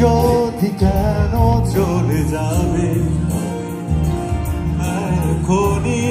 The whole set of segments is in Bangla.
যদি কেন চলে যাবে এখনই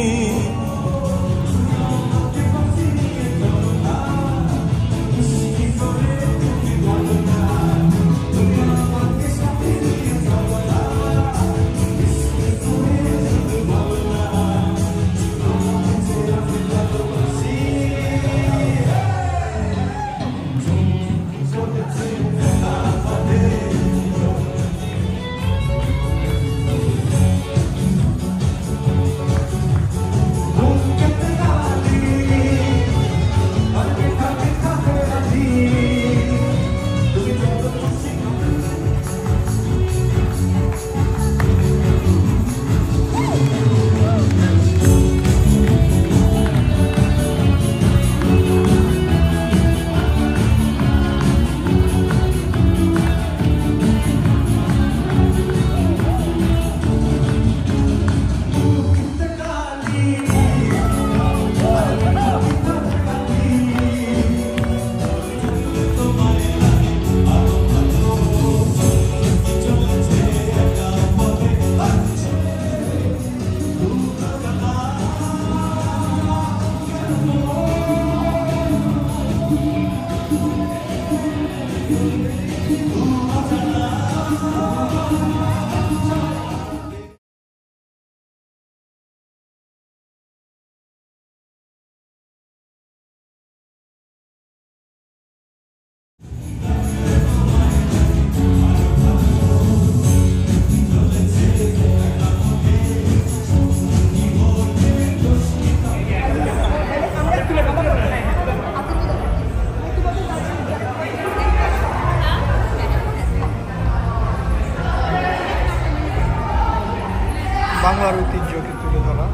বাংলার ঐতিহ্যকে তুলে ধরা।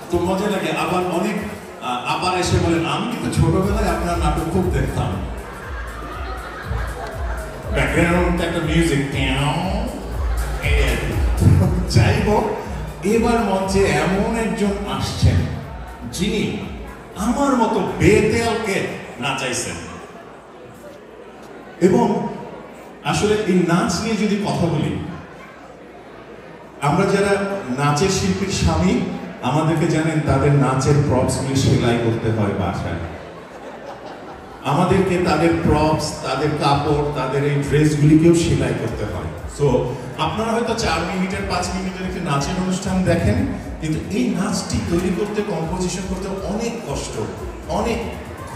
তো মজা লাগে। আবার অনেক আবার এসে বলেন আমি কিন্তু ছোটবেলায় আপনার নাটক খুব দেখতাম। ব্যাকগ্রাউন্ড একটা মিউজিক, যাই হোক এবার মঞ্চে এমন একজন আসছেন যিনি আমার মতো বেতেলকে নাচাইছেন। এবং আসলে এই নাচ নিয়ে যদি কথা বলি, আমরা যারা নাচের শিল্পীর স্বামী আমাদেরকে জানেন তাদের নাচের প্রপসগুলি সেলাই করতে হয় বাসায়। আমাদেরকে তাদের প্রপস, তাদের কাপড়, তাদের এই ড্রেসগুলিকেও সেলাই করতে হয়। সো আপনারা হয়তো 4 মিনিটের 5 মিনিটের একটি নাচের অনুষ্ঠান দেখেন, কিন্তু এই নাচটি তৈরি করতে, কম্পোজিশন করতে অনেক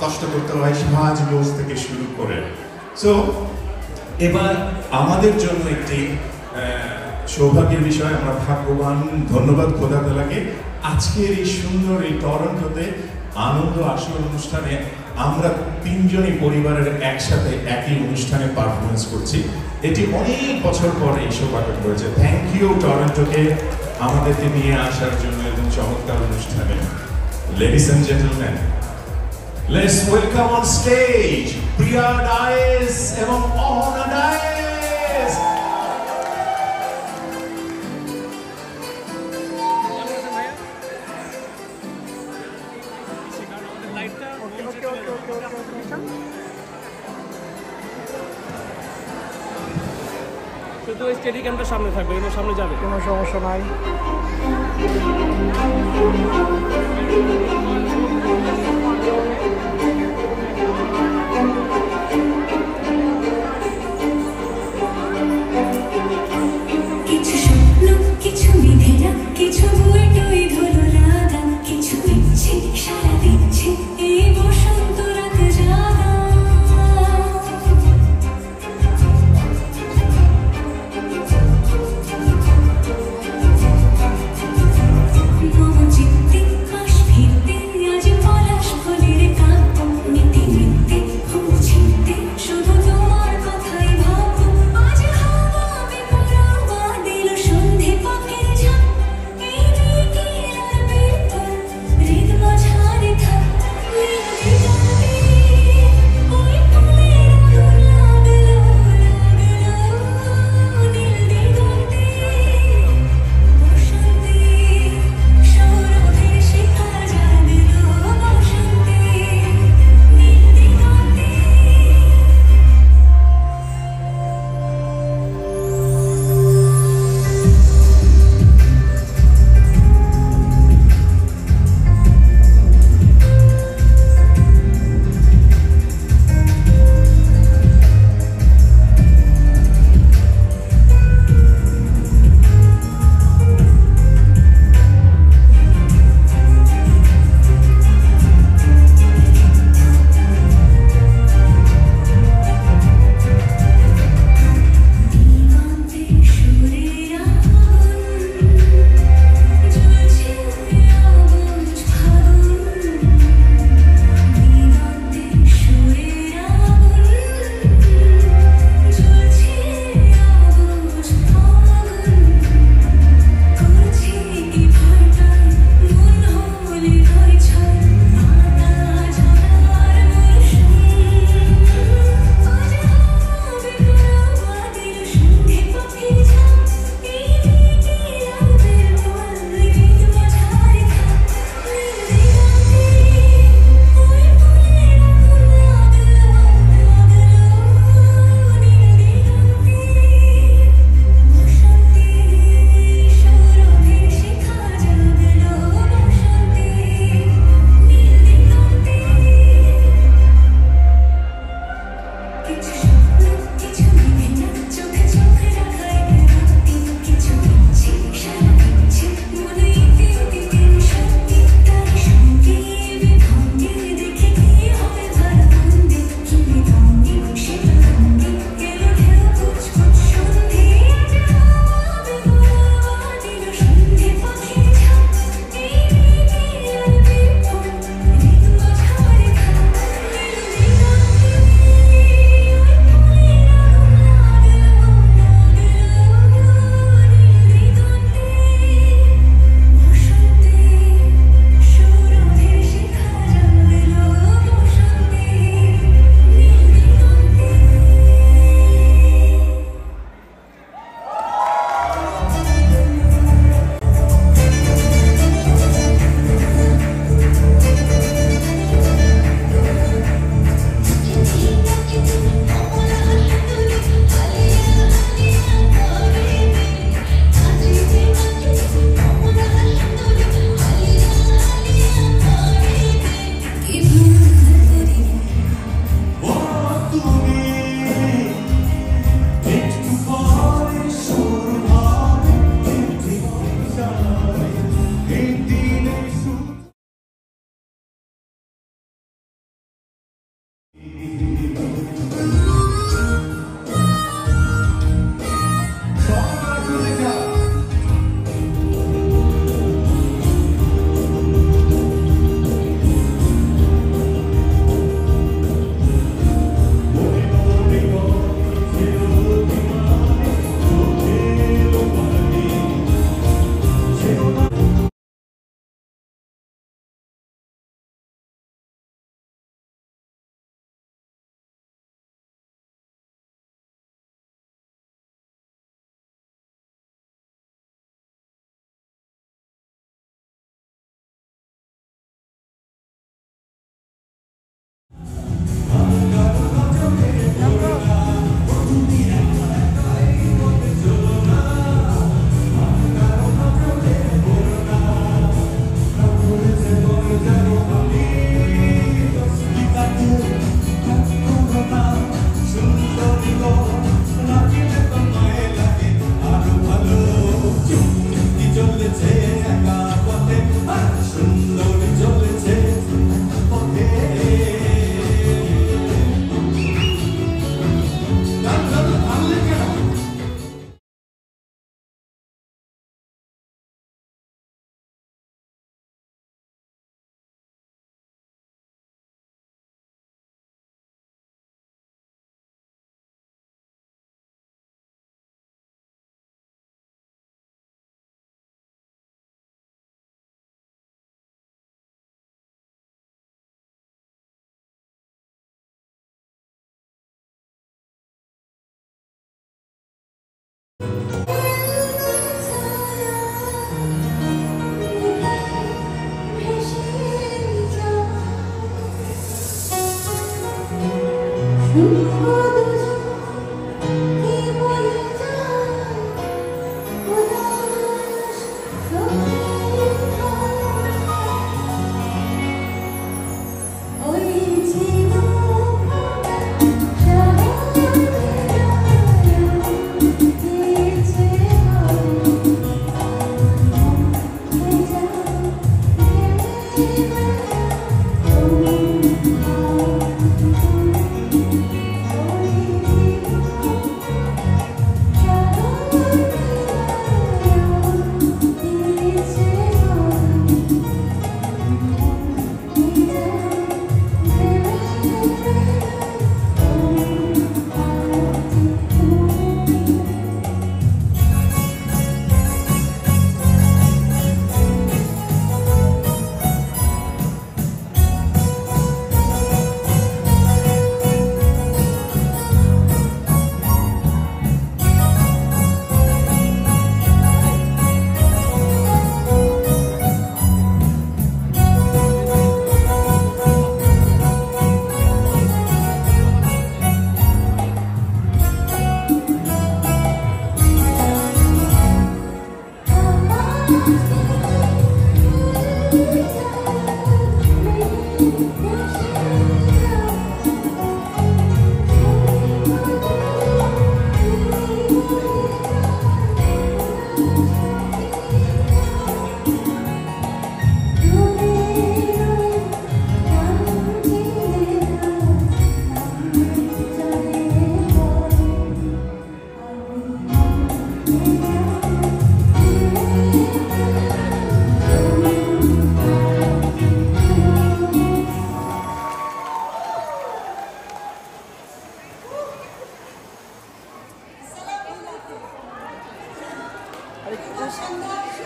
কষ্ট করতে হয়, সাজ গোজ থেকে শুরু করে। সো এবার আমাদের জন্য একটি সৌভাগ্যের বিষয়, আমরা ভাগ্যবান, ধন্যবাদ খোদা তাআলাকে, আজকের এই সুন্দর এই টরন্টোতে আনন্দ আসর অনুষ্ঠানে আমরা 3 জনই পরিবারের একসাথে একই অনুষ্ঠানে পারফরমেন্স করছি। এটি অনেক বছর পরে এই সৌভাগ্য হয়েছে। থ্যাংক ইউ টরন্টোকে আমাদেরকে নিয়ে আসার জন্য এবং চমৎকার অনুষ্ঠানে। Ladies and gentleman, let's welcome on stage Priya Dias এবং অহনা ডায়েস। শুধু স্টেডি ক্যাম্পটা সামনে থাকবে, এগুলো সামনে যাবে, কোনো সমস্যা নাই। কিছু স্বপ্ন, কিছু বিধেরা, কিছু বই টই ধরো রাগা, কিছু ইচ্ছে সারা দিচ্ছে এই বসন্ত রাত জাগা। মম চিত্তে আস ফিরতে আজ পলাশ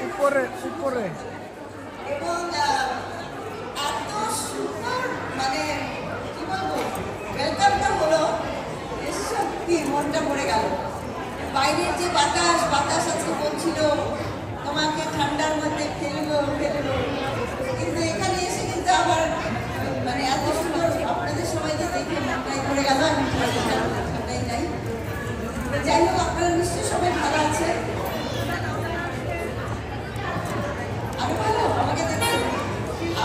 উপরে উপরে এবং এত সুন্দর মানে কি বলবো ওয়েলকামটা হলো সত্যি মনটা ভরে গেল। বাইরের যে বাতাস আজকে বলছিল তোমাকে ঠান্ডার মধ্যে ফেলবো কিন্তু এখানে এসে কিন্তু আবার মানে এত সুন্দর আপনাদের সবাইকে দেখে মনটাই ভরে গেল। আমি ঠান্ডাই নাই। যাই হোক আপনারা নিশ্চয়ই সবাই ভালো আছে। আরো ভালো আমাকে দেখে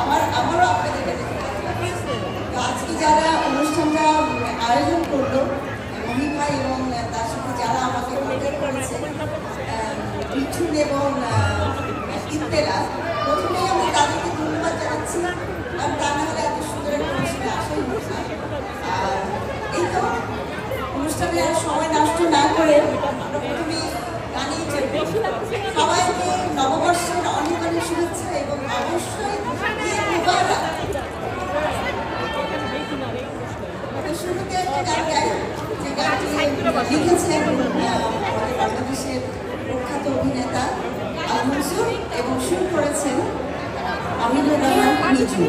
আমারও আপনাদেরকে দেখে আজকে যারা অনুষ্ঠানটা আয়োজন করলো মহি ভাই এবং তার সাথে যারা আমাকে কন্ট্যাক্ট করেছে মিঠুন এবং ইত্তেলা, প্রথমেই আমি তাদেরকে ধন্যবাদ জানাচ্ছি। আর তা না হলে এত সুন্দর একটা অনুষ্ঠানে আসাই হতো না। আর এই তো অনুষ্ঠানে আর সময় নষ্ট না করে আমরা প্রথমেই গানেই চলবো। সবাইকে নববর্ষের অনেক অনেক শুভেচ্ছা এবং অবশ্যই শুরুতে একটা গান গাই, যে গানটি লিখেছেন বাংলাদেশের প্রখ্যাত অভিনেতা আল মনসুর এবং সুর করেছেন আমিনুর রহমান মিঠু।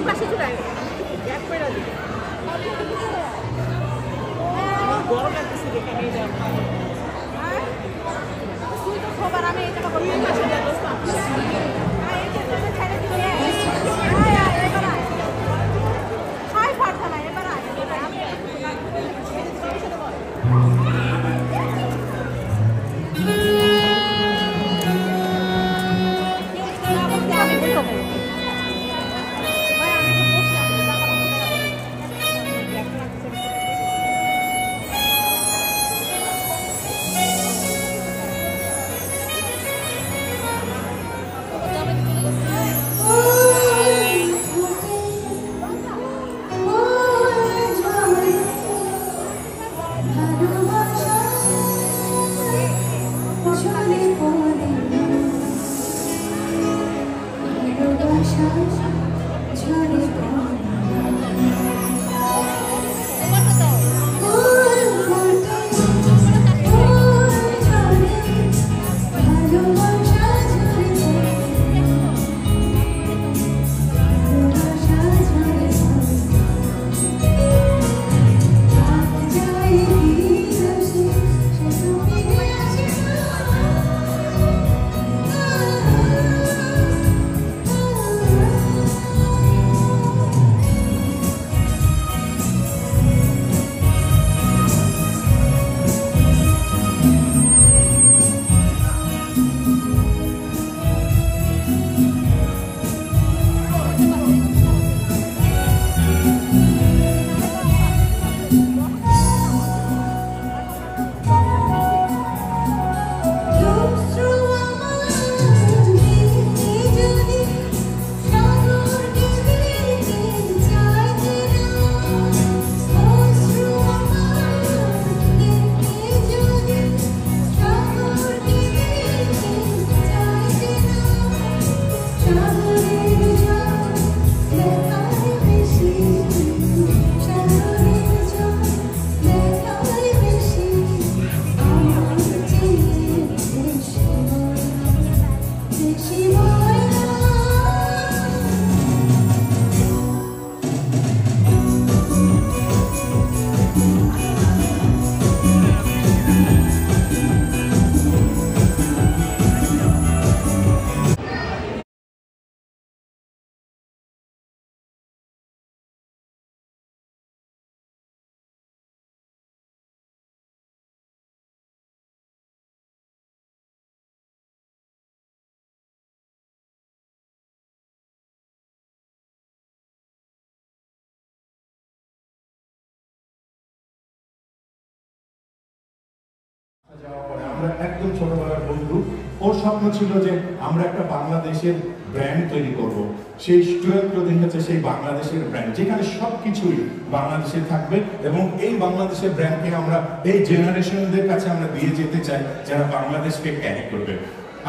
যাওয়ার পরে আমরা একদম ছোটবেলার বন্ধু। ওর স্বপ্ন ছিল যে আমরা একটা বাংলাদেশের ব্র্যান্ড তৈরি করব। সেই 12 ক্লোদিং হচ্ছে সেই বাংলাদেশের ব্র্যান্ড, যেখানে সবকিছুই বাংলাদেশে থাকবে এবং এই বাংলাদেশের ব্র্যান্ডকে আমরা এই জেনারেশনদের কাছে আমরা দিয়ে যেতে চাই যারা বাংলাদেশকে ক্যারি করবে।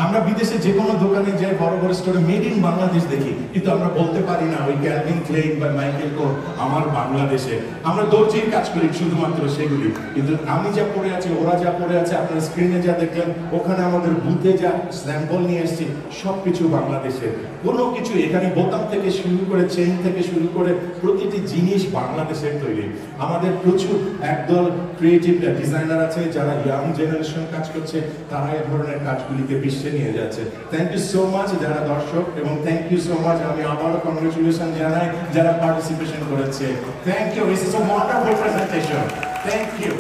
আমরা বিদেশে যে কোনো দোকানে যাই, বড় বড় স্টোরে মেড ইন বাংলাদেশ দেখি, কিন্তু আমরা বলতে পারি না ওই ক্যালভিন ক্লেইন বা মাইকেল কোর আমার বাংলাদেশে। আমরা দর্জির কাজ করি শুধুমাত্র সেগুলি, কিন্তু আমি যা পড়ে আছি, ওরা যা পড়ে আছে, আপনার স্ক্রিনে যা দেখলেন, ওখানে আমাদের বুথে যা স্যাম্পল নিয়ে এসেছি সবকিছু বাংলাদেশের। কোনো কিছু এখানে বোতাম থেকে শুরু করে, চেইন থেকে শুরু করে প্রতিটি জিনিস বাংলাদেশের তৈরি। আমাদের প্রচুর একদল ক্রিয়েটিভ ডিজাইনার আছে যারা ইয়াং জেনারেশন কাজ করছে, তারা এই ধরনের কাজগুলিকে বিশ্বে নিয়ে যাচ্ছে। থ্যাংক ইউ সো মাচ যারা দর্শক, এবং থ্যাংক ইউ সো মাচ, আমি আবারও কংগ্রেচুলেশন জানাই যারা পার্টিসিপেশন করেছে। Thank you, this is a wonderful presentation. Thank you.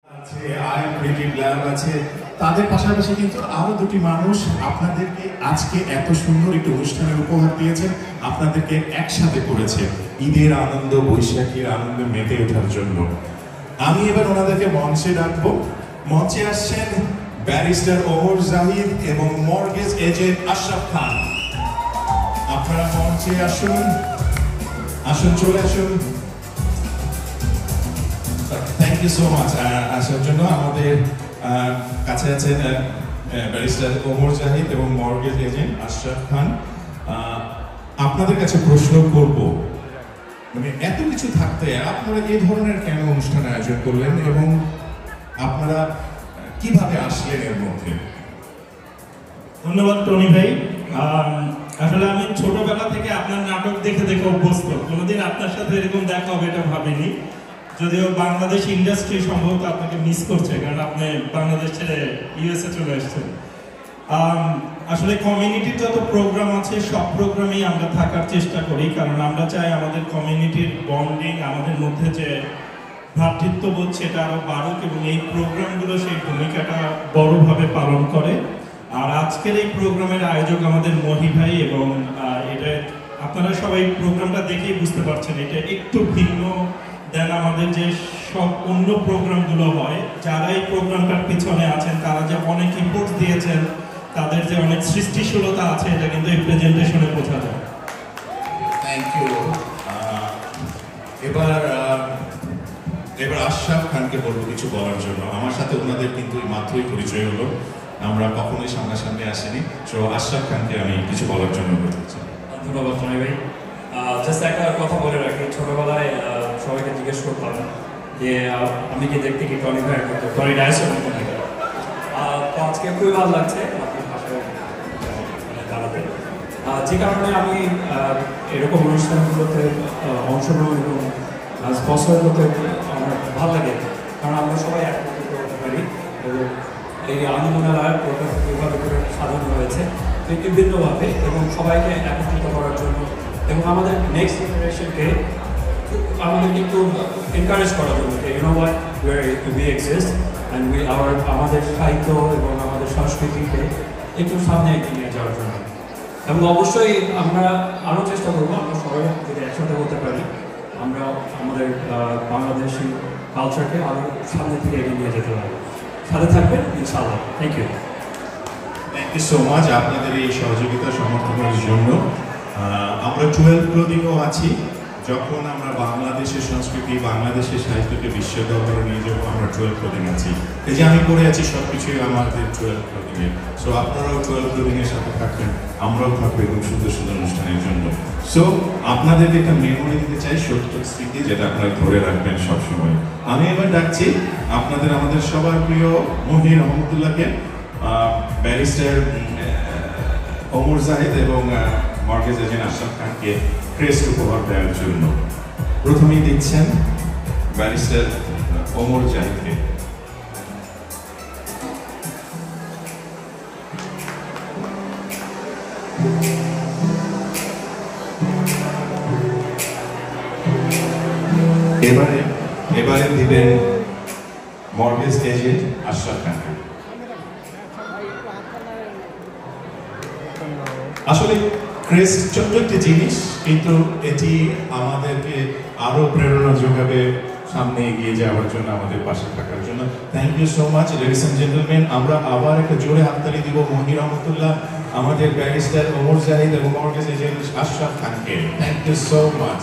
আছে, আইএম ক্রিয়েটিভ ল্যাব আছে, তাদের পাশাপাশি কিন্তু আরো দুটি মানুষ আপনাদেরকে আজকে এত সুন্দর একটি অনুষ্ঠানের উপহার দিয়েছেন, আপনাদেরকে একসাথে করেছে ঈদের আনন্দ, বৈশাখীর আনন্দে মেতে ওঠার জন্য। আমি এবার ওনাদেরকে মঞ্চে ডাকবো। মঞ্চে আসছেন ব্যারিস্টার ওমর জাহিদ এবং মর্গেজ এজেন্ট আশরাফ খান। আপনারা মঞ্চে আসুন, আসুন, চলে আসুন। থ্যাংক ইউ সো মাচ আসার জন্য। আমাদের কাছে আছেন ব্যারিস্টার ওমর জাহিদ এবং মর্গেজ এজেন্ট আশরাফ খান। আপনাদের কাছে প্রশ্ন করব, মানে এত কিছু থাকতে আপনারা এই ধরনের কেন অনুষ্ঠান আয়োজন করলেন এবং আপনারা কিভাবে আসলেন এর মধ্যে? ধন্যবাদ টনি ভাই। আসলে আমি ছোটবেলা থেকে আপনার নাটক দেখে দেখে অভ্যস্ত, কোনোদিন আপনার সাথে এরকম দেখা হবে এটা ভাবিনি। যদিও বাংলাদেশ ইন্ডাস্ট্রি সম্ভবত আপনাকে মিস করছে, কারণ আপনি বাংলাদেশ ছেড়ে ইউএসএ চলে আসছেন। আসলে কমিউনিটির যত প্রোগ্রাম আছে সব প্রোগ্রামেই আমরা থাকার চেষ্টা করি, কারণ আমরা চাই আমাদের কমিউনিটির বন্ডিং, আমাদের মধ্যে যে ভ্রাতৃত্ববোধ সেটা আরও বাড়ুক এবং এই প্রোগ্রামগুলো সেই ভূমিকাটা বড়ভাবে পালন করে। আর আজকের এই প্রোগ্রামের আয়োজক আমাদের মহি ভাই, এবং এটা আপনারা সবাই প্রোগ্রামটা দেখেই বুঝতে পারছেন এটা একটু ভিন্ন দেন আমাদের যে সব অন্য প্রোগ্রামগুলো হয়। যারা এই প্রোগ্রামটার পিছনে আছেন তারা যে অনেক ইনপুট দিয়েছেন, তাদের যে অনেক সৃষ্টিশীলতা আছে, এটা কিন্তু এই প্রেজেন্টেশনে বোঝা যায়। Thank you. এবার আশরাফ খানকে বলবো কিছু বলার জন্য। আমার সাথে ওনাদের কিন্তু মাত্রই পরিচয় হলো, আমরা কখনোই সামনাসামনি আসিনি। সো আশরাফ খানকে আমি কিছু বলার জন্য বলতে চাই। ধন্যবাদ টনি ভাই। জাস্ট একটা কথা বলে রাখি, ছোটবেলায় সবাইকে জিজ্ঞেস করতাম যে আমি কি দেখতে কি টনি ভাইয়ের মতো, টনি ডায়াসের মতো নাকি। তো আজকে খুবই ভালো লাগছে আপনার ভাষায় দাঁড়াতে, যে কারণে আমি এরকম অনুষ্ঠানগুলোতে অংশগ্রহণ এবং স্পন্সর করতে আমার ভালো লাগে, কারণ আমরা সবাই একত্রিত করতে পারি এবং এই আনন্দমেলার প্রোগ্রাম কীভাবে করে সাজানো হয়েছে বিভিন্নভাবে এবং সবাইকে একত্রিত করার জন্য এবং আমাদের নেক্সট জেনারেশনকে আমাদের কিন্তু এনকারেজ করার জন্য উই এক্সিস্ট অ্যান্ড আমাদের সাহিত্য এবং আমাদের সংস্কৃতিকে একটু সামনে এগিয়ে নিয়ে যাওয়ার জন্য। এবং অবশ্যই আমরা আরও চেষ্টা করবো আমরা সবাই যদি একসাথে হতে পারি, আমরা আমাদের বাংলাদেশি কালচারকে আরও সামনে থেকে এগিয়ে নিয়ে যেতে পারবো। সাথে থাকবেন ইনশাআল্লাহ। Thank you. Thank you so much আপনাদের এই সহযোগিতা সমর্থনের জন্য। আমরা 12 ক্লোদিংও আছি। যখন আমরা বাংলাদেশের সংস্কৃতি, বাংলাদেশের সাহিত্যকে বিশ্ব দরবারে নিয়ে যাবো, আমরা 12 ক্লোদিং আছি। এই যে আমি পড়ে আছি সব কিছুই আমাদের 12 ক্লোদিংয়ে। সো আপনারাও 12 ক্লোদিংয়ের সাথে থাকবেন, আমরাও থাকবো এরকম সুন্দর সুন্দর অনুষ্ঠানের জন্য। সো আপনাদেরকে একটা মেমোরি দিতে চাই, সত্য স্মৃতি, যেটা আপনারা ধরে রাখবেন সবসময়। আমি এবার ডাকছি আমাদের সবার প্রিয় মহি রহমতুল্লাহকে, ব্যারিস্টার ওমর জাহিদ এবং মর্গেজ এজেন্ট আশরাফ খানকে ক্রেস্ট উপহার দেওয়ার জন্য। প্রথমেই দিচ্ছেন ব্যারিস্টার ওমর জাহিদকে। এবারে দিবেন মর্গেজ এজেন্ট আশরাফ খানকে। আসলে ক্রেস্ট ছোট্ট একটি জিনিস, কিন্তু এটি আমাদেরকে আরো প্রেরণা যোগাবে সামনে এগিয়ে যাওয়ার জন্য, আমাদের পাশে থাকার জন্য। Thank you so much ladies and gentleman. আমরা আবার একটা জোরে হাততালি দিব মহি রহমতুল্লাহ, আমাদের ব্যারিস্টার ওমর জাহিদ এবং মর্গেজ এজেন্ট আশরাফ খানকে। Thank you so much.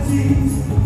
করেছি